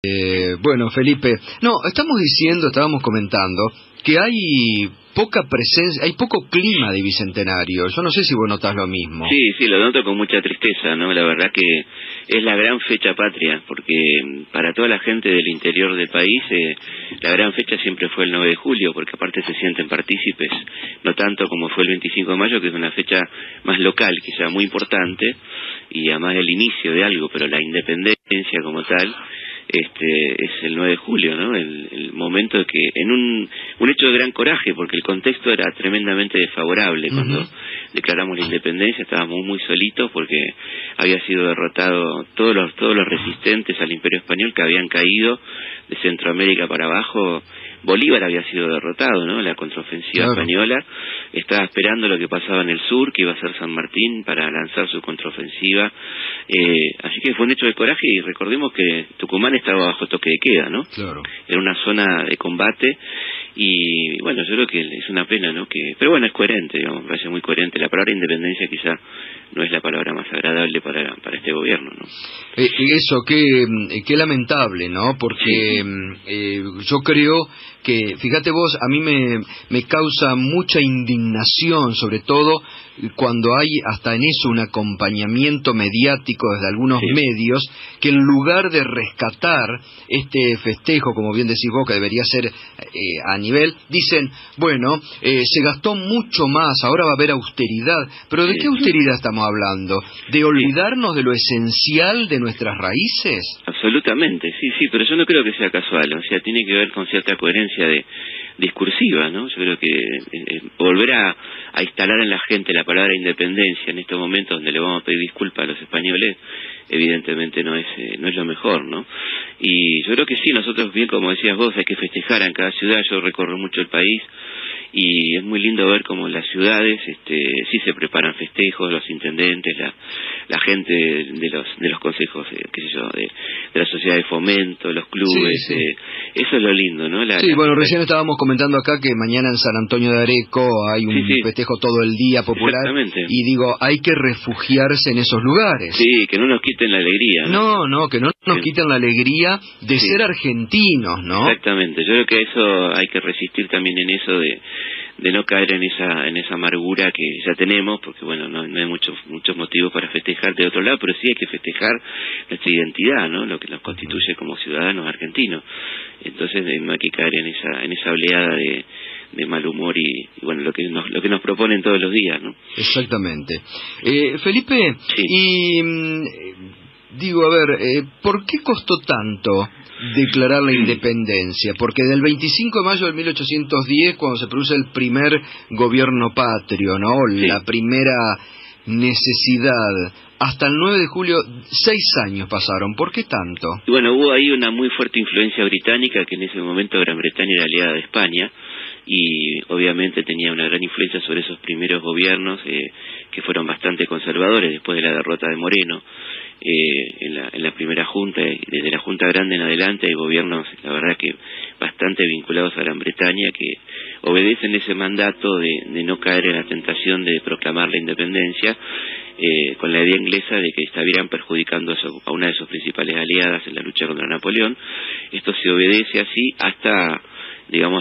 Bueno, Felipe, no, estábamos comentando que hay poca presencia, hay poco clima de Bicentenario. Yo no sé si vos notás lo mismo. Sí, lo noto con mucha tristeza, ¿no? La verdad que es la gran fecha patria, porque para toda la gente del interior del país, la gran fecha siempre fue el 9 de julio, porque aparte se sienten partícipes, no tanto como fue el 25 de mayo, que es una fecha más local, quizá muy importante, y además el inicio de algo, pero la independencia como tal, es el 9 de julio, ¿no? El momento de que, en un hecho de gran coraje, porque el contexto era tremendamente desfavorable. Cuando declaramos la independencia estábamos muy solitos porque había sido derrotado todos los resistentes al Imperio Español que habían caído de Centroamérica para abajo. Bolívar había sido derrotado, ¿no? La contraofensiva española estaba esperando lo que pasaba en el sur, que iba a ser San Martín, para lanzar su contraofensiva. Así que fue un hecho de coraje, y recordemos que Tucumán estaba bajo toque de queda, ¿no? Claro. Era una zona de combate, y bueno, yo creo que es una pena, ¿no? Pero bueno, es coherente, digamos, me parece muy coherente. La palabra independencia quizá no es la palabra más agradable para este gobierno, ¿no? Eso, qué lamentable, ¿no? Porque yo creo que, fíjate vos, a mí me causa mucha indignación, sobre todo cuando hay hasta en eso un acompañamiento mediático desde algunos medios, que en lugar de rescatar este festejo, como bien decís vos, que debería ser a nivel, dicen, bueno, se gastó mucho más, ahora va a haber austeridad. ¿Pero de qué austeridad estamos hablando? ¿De olvidarnos de lo esencial de nuestras raíces? Absolutamente, sí, pero yo no creo que sea casual, o sea, tiene que ver con cierta coherencia discursiva, ¿no? Yo creo que volver a instalar en la gente la palabra independencia en estos momentos donde le vamos a pedir disculpas a los españoles, evidentemente no es lo mejor, ¿no? Y yo creo que sí, nosotros, bien como decías vos, hay que festejar en cada ciudad. Yo recorro mucho el país y es muy lindo ver cómo en las ciudades sí se preparan festejos, los intendentes, la gente de los consejos, qué sé yo, de la sociedad de fomento, los clubes, eso es lo lindo, ¿no? Bueno, recién estábamos comentando acá que mañana en San Antonio de Areco hay un festejo todo el día popular, y digo, hay que refugiarse en esos lugares. Sí, que no nos quiten la alegría, ¿no? No, que no nos quiten la alegría de ser argentinos, ¿no? Exactamente, yo creo que eso hay que resistir también en eso de no caer en esa amargura que ya tenemos, porque bueno, no hay muchos motivos para festejar de otro lado, pero sí hay que festejar nuestra identidad, ¿no? Lo que nos constituye como ciudadanos argentinos. Entonces no hay que caer en esa oleada de mal humor y bueno, lo que nos proponen todos los días, ¿no? Exactamente. Felipe, digo, a ver, ¿por qué costó tanto declarar la independencia? Porque del 25 de mayo de 1810, cuando se produce el primer gobierno patrio, ¿no? La primera necesidad, hasta el 9 de julio, 6 años pasaron. ¿Por qué tanto? Bueno, hubo ahí una muy fuerte influencia británica, que en ese momento Gran Bretaña era aliada de España, y obviamente tenía una gran influencia sobre esos primeros gobiernos, que fueron bastante conservadores después de la derrota de Moreno. En la primera junta, y desde la Junta Grande en adelante hay gobiernos, la verdad que bastante vinculados a Gran Bretaña, que obedecen ese mandato de no caer en la tentación de proclamar la independencia, con la idea inglesa de que estuvieran perjudicando a una de sus principales aliadas en la lucha contra Napoleón. Esto se obedece así hasta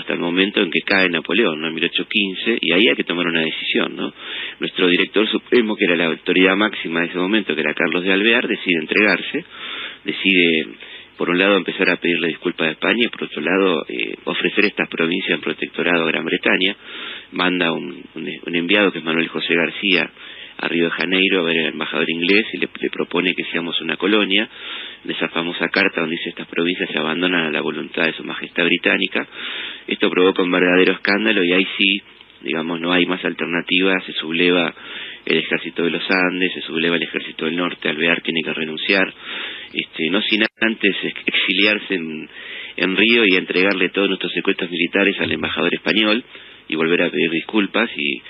el momento en que cae Napoleón, ¿no? En 1815, y ahí hay que tomar una decisión, ¿no? Nuestro director supremo, que era la autoridad máxima de ese momento, que era Carlos de Alvear, decide entregarse, decide, por un lado, empezar a pedirle disculpas a España, y por otro lado, ofrecer estas provincias en protectorado a Gran Bretaña. Manda un enviado, que es Manuel José García, a Río de Janeiro a ver al embajador inglés, y le propone que seamos una colonia, de esa famosa carta donde dice: estas provincias se abandonan a la voluntad de su majestad británica. Esto provoca un verdadero escándalo, y ahí sí, no hay más alternativas. Se subleva el ejército de los Andes, se subleva el ejército del norte. Alvear tiene que renunciar, no sin antes exiliarse en Río y entregarle todos nuestros secretos militares al embajador español, y volver a pedir disculpas y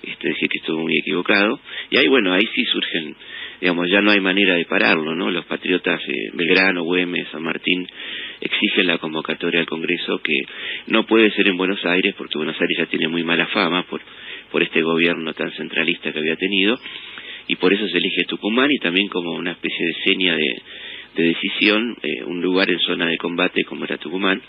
decir que estuvo muy equivocado. Y ahí, ahí sí surgen, ya no hay manera de pararlo, ¿no? Los patriotas, Belgrano, Güemes, San Martín, exigen la convocatoria al Congreso, que no puede ser en Buenos Aires, porque Buenos Aires ya tiene muy mala fama por este gobierno tan centralista que había tenido, y por eso se elige Tucumán, y también como una especie de seña de decisión, un lugar en zona de combate como era Tucumán,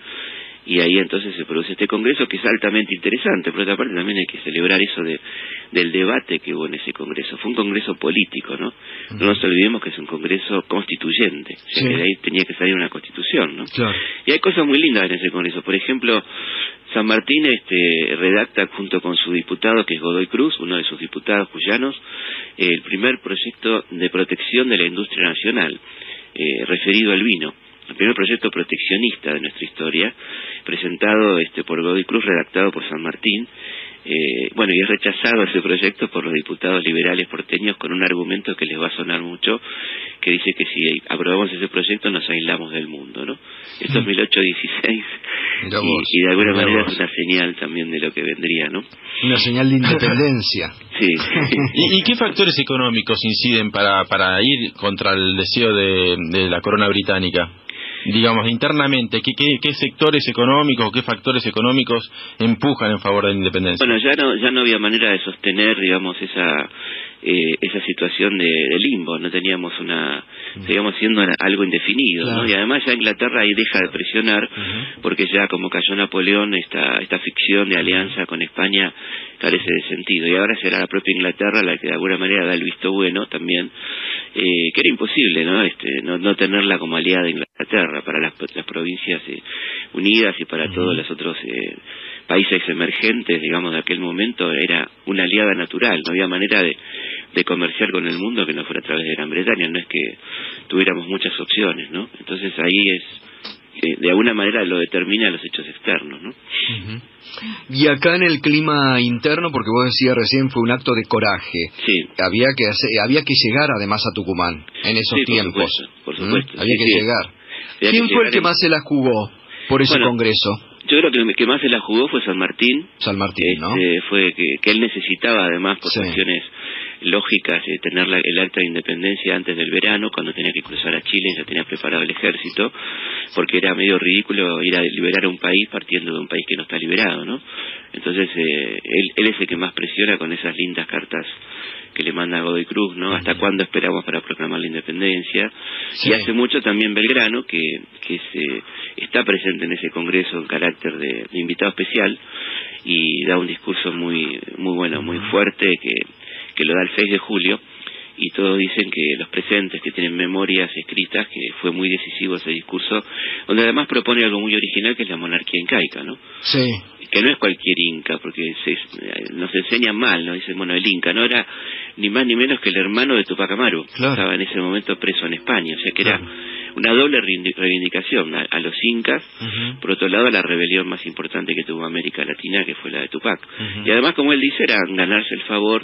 y ahí entonces se produce este congreso que es altamente interesante. Por otra parte también hay que celebrar eso del debate que hubo en ese congreso. Fue un congreso político, ¿no? No nos olvidemos que es un congreso constituyente, o sea que de ahí tenía que salir una constitución, ¿no? Claro. Y hay cosas muy lindas en ese congreso. Por ejemplo, San Martín redacta junto con su diputado, que es Godoy Cruz, uno de sus diputados cuyanos, el primer proyecto de protección de la industria nacional, referido al vino. El primer proyecto proteccionista de nuestra historia, presentado por Godoy Cruz, redactado por San Martín. Y es rechazado ese proyecto por los diputados liberales porteños con un argumento que les va a sonar mucho, que dice que si aprobamos ese proyecto nos aislamos del mundo, ¿no? Esto es 1816 y de alguna manera es una señal también de lo que vendría, ¿no? Una señal de independencia. Sí. ¿Y qué factores económicos inciden para ir contra el deseo de la corona británica? Digamos, internamente, ¿qué sectores económicos o qué factores económicos empujan en favor de la independencia? Bueno, ya no había manera de sostener, digamos, esa situación de limbo. No teníamos seguíamos siendo algo indefinido, claro, ¿no? Y además ya Inglaterra ahí deja de presionar, porque ya como cayó Napoleón, esta ficción de alianza con España carece de sentido. Y ahora será la propia Inglaterra la que de alguna manera da el visto bueno también, que era imposible, ¿no? No tenerla como aliada de Inglaterra para las provincias unidas y para todos los otros países emergentes, digamos, de aquel momento. Era una aliada natural, no había manera de comerciar con el mundo que no fuera a través de Gran Bretaña, no es que tuviéramos muchas opciones, ¿no? Entonces ahí de alguna manera lo determina los hechos externos, ¿no? Y acá en el clima interno, porque vos decías recién, fue un acto de coraje. Sí. Había que llegar además a Tucumán en esos tiempos. Por supuesto. Había que llegar. ¿Quién fue el que más se la jugó por ese congreso? Yo creo que el que más se la jugó fue San Martín. San Martín, ¿no? Fue que él necesitaba, además, por cuestiones lógicas, tener el acta de independencia antes del verano, cuando tenía que cruzar a Chile, ya tenía preparado el ejército, porque era medio ridículo ir a liberar a un país partiendo de un país que no está liberado, ¿no? Entonces, él es el que más presiona con esas lindas cartas que le manda a Godoy Cruz, ¿no? ¿Hasta cuándo esperamos para proclamar la independencia? Sí. Y hace mucho también Belgrano, que está presente en ese congreso en carácter de invitado especial, y da un discurso muy bueno, muy fuerte, que lo da el 6 de julio, y todos dicen que los presentes que tienen memorias escritas, que fue muy decisivo ese discurso, donde además propone algo muy original, que es la monarquía incaica, ¿no? Sí. Que no es cualquier inca, porque nos enseñan mal, ¿no? Dicen, bueno, el inca no era ni más ni menos que el hermano de Tupac Amaru, claro, estaba en ese momento preso en España, o sea que era una doble reivindicación a los incas, por otro lado a la rebelión más importante que tuvo América Latina, que fue la de Tupac. Y además, como él dice, era ganarse el favor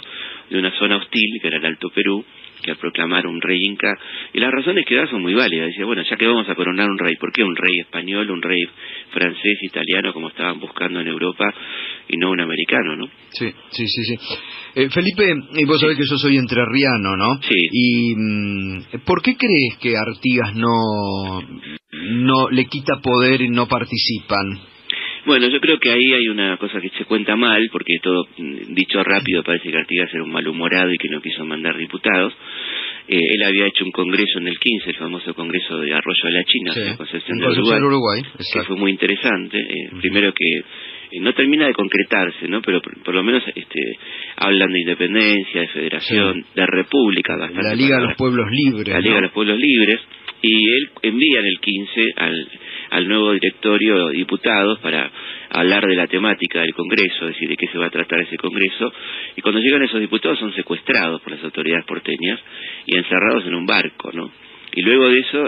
de una zona hostil, que era el Alto Perú, que al proclamar un rey inca, y las razones que da son muy válidas. Dice, bueno, ya que vamos a coronar un rey, ¿por qué un rey español, un rey francés, italiano, como estaban buscando en Europa, y no un americano, ¿no? Sí. Felipe, vos sabés que yo soy entrerriano, ¿no? Sí. Y ¿por qué crees que Artigas no le quita poder y no participan? Bueno, yo creo que ahí hay una cosa que se cuenta mal, porque todo dicho rápido parece que Artigas era un malhumorado y que no quiso mandar diputados. Él había hecho un congreso en el 15, el famoso congreso de Arroyo de la China, en Concepción de Uruguay, que fue muy interesante. Primero que no termina de concretarse, ¿no? Pero por lo menos hablan de independencia, de federación, de república. La Liga de los Pueblos Libres. La Liga de los Pueblos Libres. Y él envía en el 15 al nuevo directorio de diputados para hablar de la temática del Congreso, es decir, de qué se va a tratar ese Congreso, y cuando llegan esos diputados son secuestrados por las autoridades porteñas y encerrados en un barco, ¿no? Y luego de eso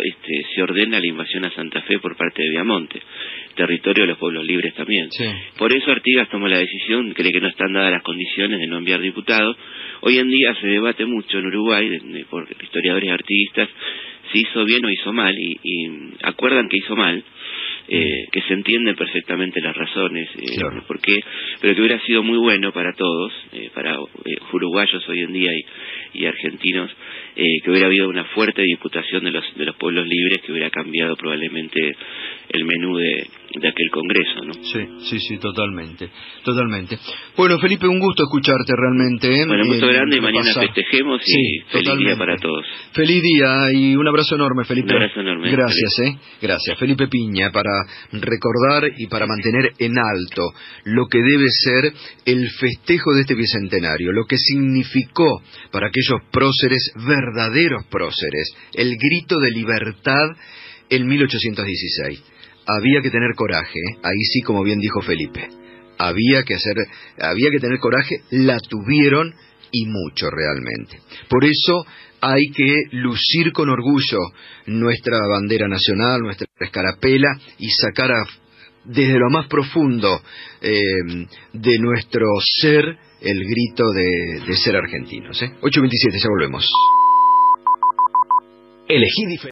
se ordena la invasión a Santa Fe por parte de Viamonte, territorio de los pueblos libres también. Sí. Por eso Artigas tomó la decisión, cree que no están dadas las condiciones de no enviar diputados. Hoy en día se debate mucho en Uruguay, por historiadores artiguistas, si hizo bien o hizo mal, y acuerdan que hizo mal, que se entienden perfectamente las razones, claro, por qué, pero que hubiera sido muy bueno para todos, para uruguayos hoy en día y argentinos, que hubiera habido una fuerte diputación de los pueblos libres, que hubiera cambiado probablemente el menú de aquel congreso, ¿no? Sí, totalmente. Bueno, Felipe, un gusto escucharte realmente. Bueno, un gusto grande, y mañana festejemos y feliz día para todos. Feliz día y un abrazo enorme, Felipe. Un abrazo enorme. Gracias, Gracias. Felipe Piña, para recordar y para mantener en alto lo que debe ser el festejo de este bicentenario, lo que significó para aquellos próceres, verdaderos próceres, el grito de libertad en 1816. Había que tener coraje, ahí sí, como bien dijo Felipe. Había que tener coraje, la tuvieron y mucho realmente. Por eso hay que lucir con orgullo nuestra bandera nacional, nuestra escarapela, y sacar desde lo más profundo de nuestro ser el grito de ser argentinos. 8:27, ya volvemos. Elegí diferente.